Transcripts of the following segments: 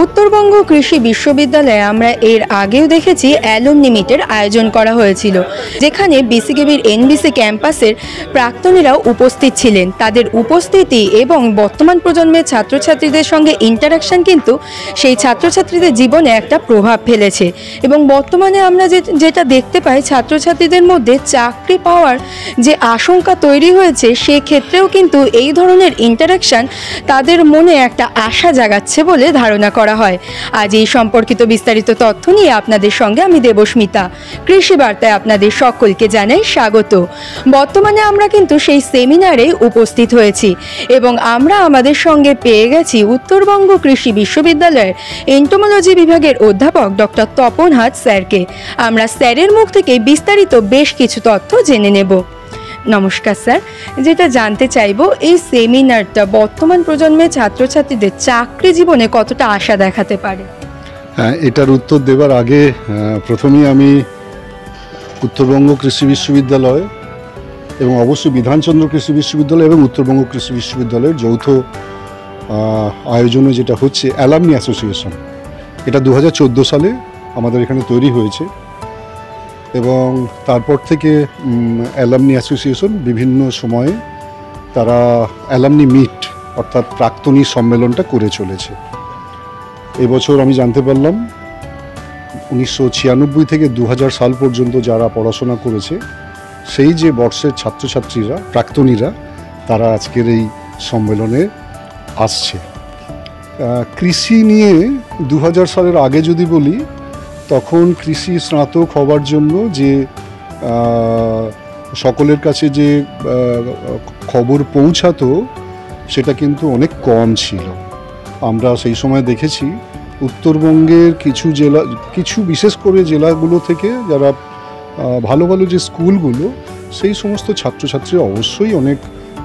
উত্তরবঙ্গ কৃষি বিশ্ববিদ্যালয়ে আমরা এর আগেও দেখেছি অ্যালুমনি মিটের আয়োজন করা হয়েছিল, যেখানে বিসিকেবির এনবিসি ক্যাম্পাসের প্রাক্তনীরাও উপস্থিত ছিলেন। তাদের উপস্থিতি এবং বর্তমান প্রজন্মের ছাত্রছাত্রীদের সঙ্গে ইন্টারাকশন কিন্তু সেই ছাত্রছাত্রীদের জীবনে একটা প্রভাব ফেলেছে। এবং বর্তমানে আমরা যেটা দেখতে পাই, ছাত্রছাত্রীদের মধ্যে চাকরি পাওয়ার যে আশঙ্কা তৈরি হয়েছে, সেক্ষেত্রেও কিন্তু এই ধরনের ইন্টারাকশন তাদের মনে একটা আশা জাগাচ্ছে বলে ধারণা করা হয়। আজ এই সম্পর্কিত বিস্তারিত তথ্য নিয়ে আপনাদের সঙ্গে আমি দেবস্মিতা। কৃষি বার্তায় আপনাদের সকলকে জানাই স্বাগত। বর্তমানে আমরা কিন্তু সেই সেমিনারে উপস্থিত হয়েছি এবং আমরা আমাদের সঙ্গে পেয়ে গেছি উত্তরবঙ্গ কৃষি বিশ্ববিদ্যালয়ের এন্টোমোলজি বিভাগের অধ্যাপক ডক্টর তপন হাত স্যারকে। আমরা স্যারের মুখ থেকে বিস্তারিত বেশ কিছু তথ্য জেনে নেব। নমস্কার স্যার, যেটা জানতে চাইবো, এই সেমিনারটা বর্তমান প্রজন্মের ছাত্রছাত্রীদের চাকরি জীবনে কতটা আশা দেখাতে পারে? হ্যাঁ, এটার উত্তর দেবার আগে প্রথমেই আমি উত্তরবঙ্গ কৃষি বিশ্ববিদ্যালয় এবং অবশ্যই বিধানচন্দ্র কৃষি বিশ্ববিদ্যালয় এবং উত্তরবঙ্গ কৃষি বিশ্ববিদ্যালয়ের যৌথ আয়োজনে যেটা হচ্ছে অ্যালামনি অ্যাসোসিয়েশন, এটা 2014 সালে আমাদের এখানে তৈরি হয়েছে এবং তারপর থেকে অ্যালামনি অ্যাসোসিয়েশন বিভিন্ন সময়ে তারা অ্যালামনি মিট অর্থাৎ প্রাক্তনী সম্মেলনটা করে চলেছে। এবছর আমি জানতে পারলাম 1996 থেকে 2000 সাল পর্যন্ত যারা পড়াশোনা করেছে সেই যে বর্ষের ছাত্রছাত্রীরা, প্রাক্তনীরা, তারা আজকের এই সম্মেলনে আসছে। কৃষি নিয়ে 2000 সালের আগে যদি বলি, তখন কৃষি স্নাতক হওয়ার জন্য যে সকলের কাছে যে খবর পৌঁছাতো সেটা কিন্তু অনেক কম ছিল। আমরা সেই সময় দেখেছি উত্তরবঙ্গের কিছু বিশেষ করে জেলাগুলো থেকে যারা ভালো ভালো যে স্কুলগুলো, সেই সমস্ত ছাত্রছাত্রী অবশ্যই অনেক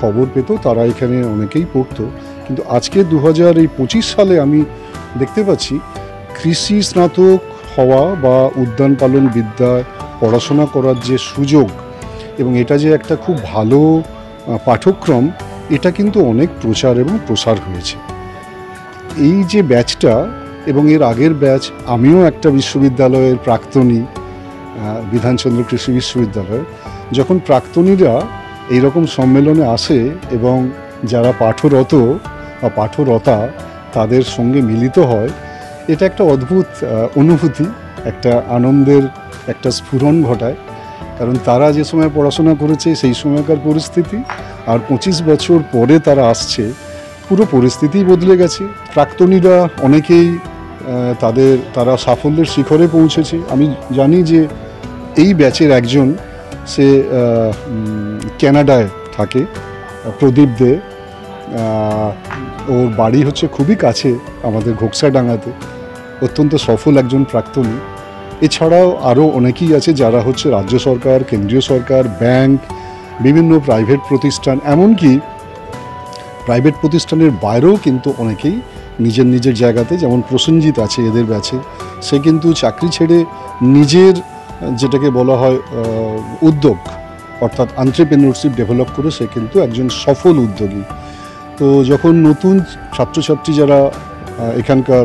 খবর পেত, তারা এখানে অনেকেই পড়তো। কিন্তু আজকে 2025 সালে আমি দেখতে পাচ্ছি কৃষি স্নাতক হওয়া বা উদ্যান পালন বিদ্যায় পড়াশোনা করার যে সুযোগ এবং এটা যে একটা খুব ভালো পাঠ্যক্রম, এটা কিন্তু অনেক প্রচার এবং প্রসার হয়েছে। এই যে ব্যাচটা এবং এর আগের ব্যাচ, আমিও একটা বিশ্ববিদ্যালয়ের প্রাক্তনী, বিধানচন্দ্র কৃষি বিশ্ববিদ্যালয়, যখন প্রাক্তনীরা এইরকম সম্মেলনে আসে এবং যারা পাঠরত বা পাঠরতা তাদের সঙ্গে মিলিত হয়, এটা একটা অদ্ভুত অনুভূতি, একটা আনন্দের একটা স্ফুরণ ঘটায়। কারণ তারা যে সময় পড়াশোনা করেছে সেই সময়কার পরিস্থিতি আর 25 বছর পরে তারা আসছে, পুরো পরিস্থিতিই বদলে গেছে। প্রাক্তনীরা অনেকেই তারা সাফল্যের শিখরে পৌঁছেছে। আমি জানি যে এই ব্যাচের একজন, সে ক্যানাডায় থাকে, প্রদীপ দে, ওর বাড়ি হচ্ছে খুবই কাছে আমাদের ঘোকসাডাঙ্গাতে, অত্যন্ত সফল একজন প্রাক্তনী। এছাড়াও আরও অনেকেই আছে যারা হচ্ছে রাজ্য সরকার, কেন্দ্রীয় সরকার, ব্যাংক, বিভিন্ন প্রাইভেট প্রতিষ্ঠান, এমনকি প্রাইভেট প্রতিষ্ঠানের বাইরেও কিন্তু অনেকেই নিজের নিজের জায়গাতে, যেমন প্রসেনজিৎ আছে এদের ব্যাচে, সে কিন্তু চাকরি ছেড়ে নিজের যেটাকে বলা হয় উদ্যোগ অর্থাৎ এন্ট্রেপ্রেনিয়রশিপ ডেভেলপ করে সে কিন্তু একজন সফল উদ্যোগী। তো যখন নতুন ছাত্রছাত্রী যারা এখানকার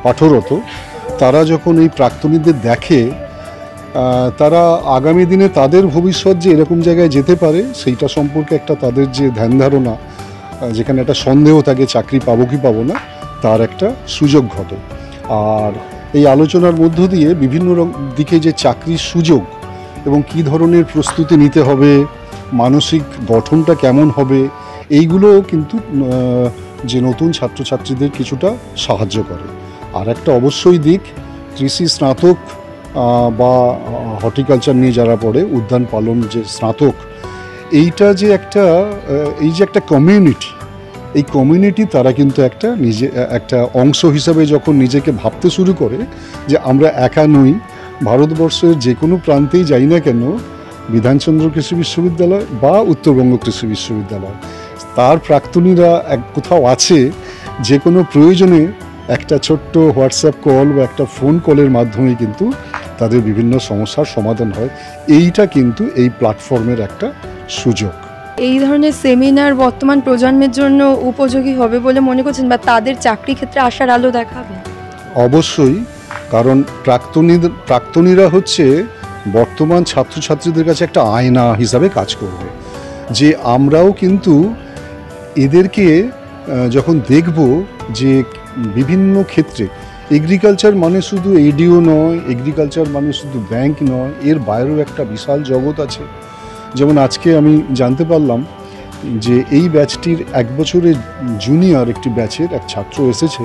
পাঠরত, তারা যখন এই প্রাক্তনীদের দেখে, তারা আগামী দিনে তাদের ভবিষ্যৎ যে এরকম জায়গায় যেতে পারে সেইটা সম্পর্কে একটা তাদের যে ধ্যান ধারণা, যেখানে একটা সন্দেহ থাকে চাকরি পাবো কি পাবো না, তার একটা সুযোগ ঘটে। আর এই আলোচনার মধ্য দিয়ে বিভিন্ন দিকে যে চাকরির সুযোগ এবং কী ধরনের প্রস্তুতি নিতে হবে, মানসিক গঠনটা কেমন হবে, এইগুলো কিন্তু যে নতুন ছাত্রছাত্রীদের কিছুটা সাহায্য করে। আর একটা অবশ্যই দিক, কৃষি স্নাতক বা হর্টিকালচার নিয়ে যারা পড়ে, উদ্যান পালন যে স্নাতক, এই যে একটা কমিউনিটি, এই কমিউনিটি তারা কিন্তু একটা অংশ হিসাবে যখন নিজেকে ভাবতে শুরু করে যে আমরা একা নই, ভারতবর্ষের যে কোনো প্রান্তেই যাই না কেন, বিধানচন্দ্র কৃষি বিশ্ববিদ্যালয় বা উত্তরবঙ্গ কৃষি বিশ্ববিদ্যালয়, তার প্রাক্তনীরা কোথাও আছে, যে কোনো প্রয়োজনে একটা ছোট্ট হোয়াটসঅ্যাপ কল বা একটা ফোন কলের মাধ্যমে কিন্তু তাদের বিভিন্ন সমস্যার সমাধান হয়। এইটা কিন্তু এই প্ল্যাটফর্মের একটা সুযোগ। এই ধরনের সেমিনার বর্তমান প্রজন্মের জন্য উপযোগী হবে বলে মনে করছেন, বা তাদের চাকরি ক্ষেত্রে আশার আলো দেখাবে? অবশ্যই, কারণ প্রাক্তনীরা হচ্ছে বর্তমান ছাত্রছাত্রীদের কাছে একটা আয়না হিসাবে কাজ করবে। যে আমরাও কিন্তু এদেরকে যখন দেখব যে বিভিন্ন ক্ষেত্রে এগ্রিকালচার মানে শুধু এডিও নয়, এগ্রিকালচার মানে শুধু ব্যাংক নয়, এর বাইরেও একটা বিশাল জগৎ আছে। যেমন আজকে আমি জানতে পারলাম যে এই ব্যাচটির 1 বছরের জুনিয়র একটি ব্যাচের এক ছাত্র এসেছে,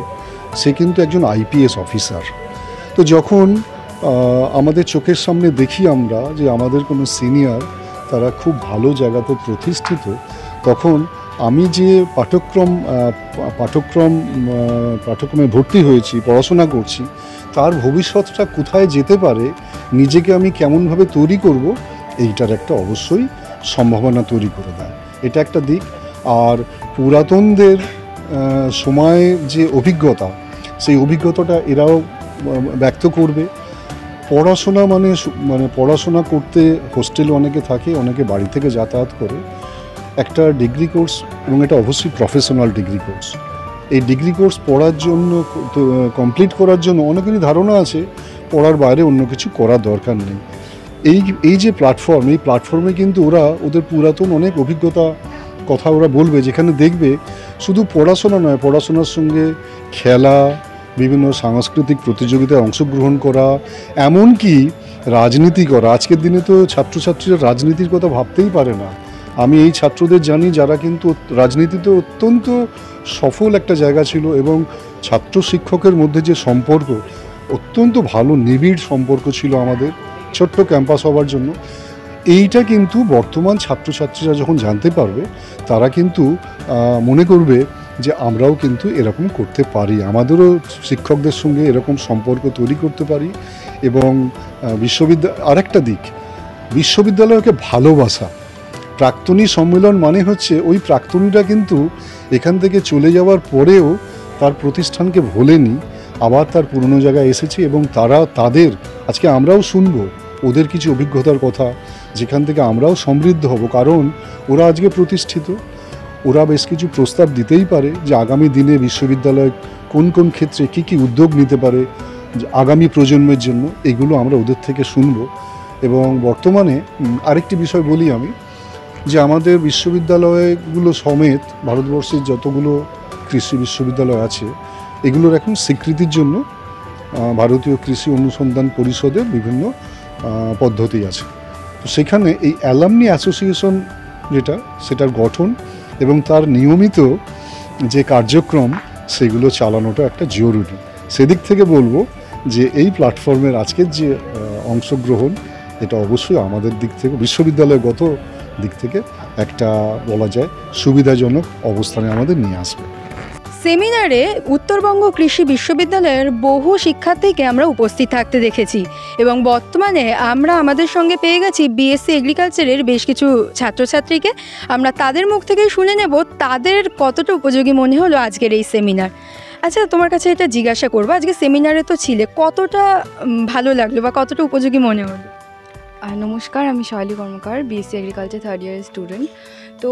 সে কিন্তু একজন আইপিএস অফিসার। তো যখন আমাদের চোখের সামনে দেখি আমরা যে আমাদের কোনো সিনিয়র তারা খুব ভালো জায়গাতে প্রতিষ্ঠিত, তখন আমি যে পাঠ্যক্রমে ভর্তি হয়েছি, পড়াশোনা করছি, তার ভবিষ্যৎটা কোথায় যেতে পারে, নিজেকে আমি কেমনভাবে তৈরি করব, এইটার একটা অবশ্যই সম্ভাবনা তৈরি করে দেয়। এটা একটা দিক। আর পুরাতনদের সময়ের যে অভিজ্ঞতা, সেই অভিজ্ঞতাটা এরাও ব্যক্ত করবে। পড়াশোনা মানে পড়াশোনা করতে হোস্টেলে অনেকে থাকে, অনেকে বাড়ি থেকে যাতায়াত করে। একটা ডিগ্রি কোর্স, এবং এটা অবশ্যই প্রফেশনাল ডিগ্রি কোর্স, এই ডিগ্রি কোর্স পড়ার জন্য, কমপ্লিট করার জন্য অনেকেরই ধারণা আছে পড়ার বাইরে অন্য কিছু করার দরকার নেই। এই যে প্ল্যাটফর্ম, এই প্ল্যাটফর্মে কিন্তু ওরা ওদের পুরাতন অনেক অভিজ্ঞতা কথা ওরা বলবে, যেখানে দেখবে শুধু পড়াশোনা নয়, পড়াশোনার সঙ্গে খেলা, বিভিন্ন সাংস্কৃতিক প্রতিযোগিতায় অংশগ্রহণ করা, এমনকি রাজনীতি করা। আজকের দিনে তো ছাত্রছাত্রীরা রাজনীতির কথা ভাবতেই পারে না। আমি এই ছাত্রদের জানি যারা কিন্তু রাজনীতিতে অত্যন্ত সফল একটা জায়গা ছিল, এবং ছাত্র শিক্ষকের মধ্যে যে সম্পর্ক, অত্যন্ত ভালো নিবিড় সম্পর্ক ছিল আমাদের ছোট্ট ক্যাম্পাস হওয়ার জন্য। এইটা কিন্তু বর্তমান ছাত্রছাত্রীরা যখন জানতে পারবে, তারা কিন্তু মনে করবে যে আমরাও কিন্তু এরকম করতে পারি, আমাদেরও শিক্ষকদের সঙ্গে এরকম সম্পর্ক তৈরি করতে পারি। এবং আরেকটা দিক, বিশ্ববিদ্যালয়কে ভালোবাসা। প্রাক্তনী সম্মেলন মানে হচ্ছে ওই প্রাক্তনীরা কিন্তু এখান থেকে চলে যাওয়ার পরেও তার প্রতিষ্ঠানকে ভোলেনি, আবার তার পুরনো জায়গায় এসেছে, এবং তাদের আজকে আমরাও শুনবো ওদের কিছু অভিজ্ঞতার কথা, যেখান থেকে আমরাও সমৃদ্ধ হব। কারণ ওরা আজকে প্রতিষ্ঠিত, ওরা বেশ কিছু প্রস্তাব দিতেই পারে যে আগামী দিনে বিশ্ববিদ্যালয় কোন কোন ক্ষেত্রে কী কী উদ্যোগ নিতে পারে আগামী প্রজন্মের জন্য, এগুলো আমরা ওদের থেকে শুনব। এবং বর্তমানে আরেকটি বিষয় বলি আমি, যে আমাদের বিশ্ববিদ্যালয়গুলো সমেত ভারতবর্ষের যতগুলো কৃষি বিশ্ববিদ্যালয় আছে, এগুলোর এখন স্বীকৃতির জন্য ভারতীয় কৃষি অনুসন্ধান পরিষদের বিভিন্ন পদ্ধতি আছে। তো সেখানে এই অ্যালামনি অ্যাসোসিয়েশন সেটার গঠন এবং তার নিয়মিত যে কার্যক্রম, সেগুলো চালানোটা একটা জরুরি। সেদিক থেকে বলবো যে এই প্ল্যাটফর্মের আজকের যে অংশগ্রহণ, এটা অবশ্যই আমাদের দিক থেকে, বিশ্ববিদ্যালয়গত দিক থেকে একটা বলা যায় সুবিধাজনক অবস্থানে আমাদের নিয়ে আসবে। সেমিনারে উত্তরবঙ্গ কৃষি বিশ্ববিদ্যালয়ের বহু শিক্ষার্থীকে আমরা উপস্থিত থাকতে দেখেছি, এবং বর্তমানে আমরা আমাদের সঙ্গে পেয়ে গেছি বিএসসি এগ্রিকালচারের বেশ কিছু ছাত্রছাত্রীকে। আমরা তাদের মুখ থেকেই শুনে নেব তাদের কতটা উপযোগী মনে হলো আজকের এই সেমিনার। আচ্ছা, তোমার কাছে এটা জিজ্ঞাসা করবো, আজকে সেমিনারে তো ছিলে, কতটা ভালো লাগলো বা কতটা উপযোগী মনে হলো? নমস্কার, আমি শৈলী কর্মকার, বিএসসি এগ্রিকালচার 3rd ইয়ারের স্টুডেন্ট। তো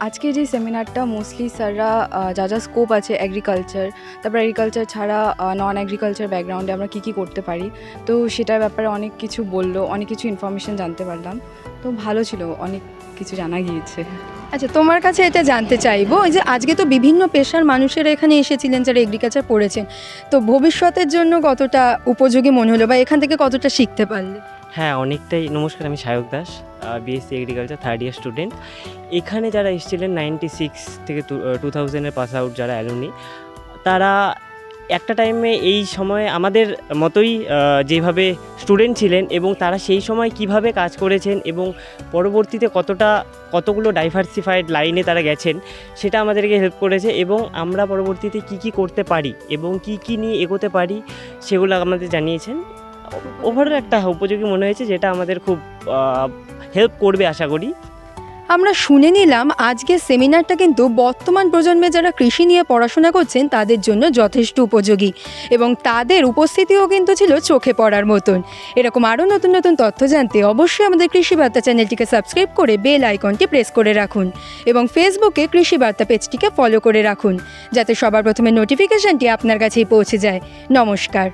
আজকে যে সেমিনারটা মোস্টলি স্যাররা যা স্কোপ আছে এগ্রিকালচার, তারপর এগ্রিকালচার ছাড়া নন এগ্রিকালচার ব্যাকগ্রাউন্ডে আমরা কী কী করতে পারি, তো সেটার ব্যাপারে অনেক কিছু বললো, অনেক কিছু ইনফরমেশান জানতে পারলাম। তো ভালো ছিল, অনেক কিছু জানা গিয়েছে। আচ্ছা, তোমার কাছে এটা জানতে চাইবো যে আজকে তো বিভিন্ন পেশার মানুষেরা এখানে এসেছিলেন যারা এগ্রিকালচার পড়েছেন, তো ভবিষ্যতের জন্য কতটা উপযোগী মনে হলো বা এখান থেকে কতটা শিখতে পারলে? হ্যাঁ, অনেকটাই। নমস্কার, আমি Sayak Das, BSc agriculture 3rd year student. এখানে যারা এসেছিলেন 96 থেকে 2000-এর পাস আউট যারা অ্যালুমনি, তারা একটা টাইমে এই সময়ে আমাদের মতোই যেভাবে স্টুডেন্ট ছিলেন, এবং তারা সেই সময় কিভাবে কাজ করেছেন এবং পরবর্তীতে কতগুলো ডাইভার্সিফাইড লাইনে তারা গেছেন, সেটা আমাদেরকে হেল্প করেছে। এবং আমরা পরবর্তীতে কি করতে পারি এবং কি নিয়ে এগোতে পারি, সেগুলো আমাদের জানিয়েছেন। ওভারঅল একটা উপযোগী মনে হয়েছে, যেটা আমাদের খুব হেল্প করবে আশা করি। আমরা শুনে নিলাম আজকের সেমিনারটা কিন্তু বর্তমান প্রজন্মে যারা কৃষি নিয়ে পড়াশোনা করছেন তাদের জন্য যথেষ্ট উপযোগী এবং তাদের উপস্থিতিও কিন্তু ছিল চোখে পড়ার মতন। এরকম আরও নতুন নতুন তথ্য জানতে অবশ্যই আমাদের কৃষি বার্তা চ্যানেলটিকে সাবস্ক্রাইব করে বেল আইকনটি প্রেস করে রাখুন এবং ফেসবুকে কৃষি বার্তা পেজটিকে ফলো করে রাখুন, যাতে সবার প্রথমে নোটিফিকেশনটি আপনার কাছেই পৌঁছে যায়। নমস্কার।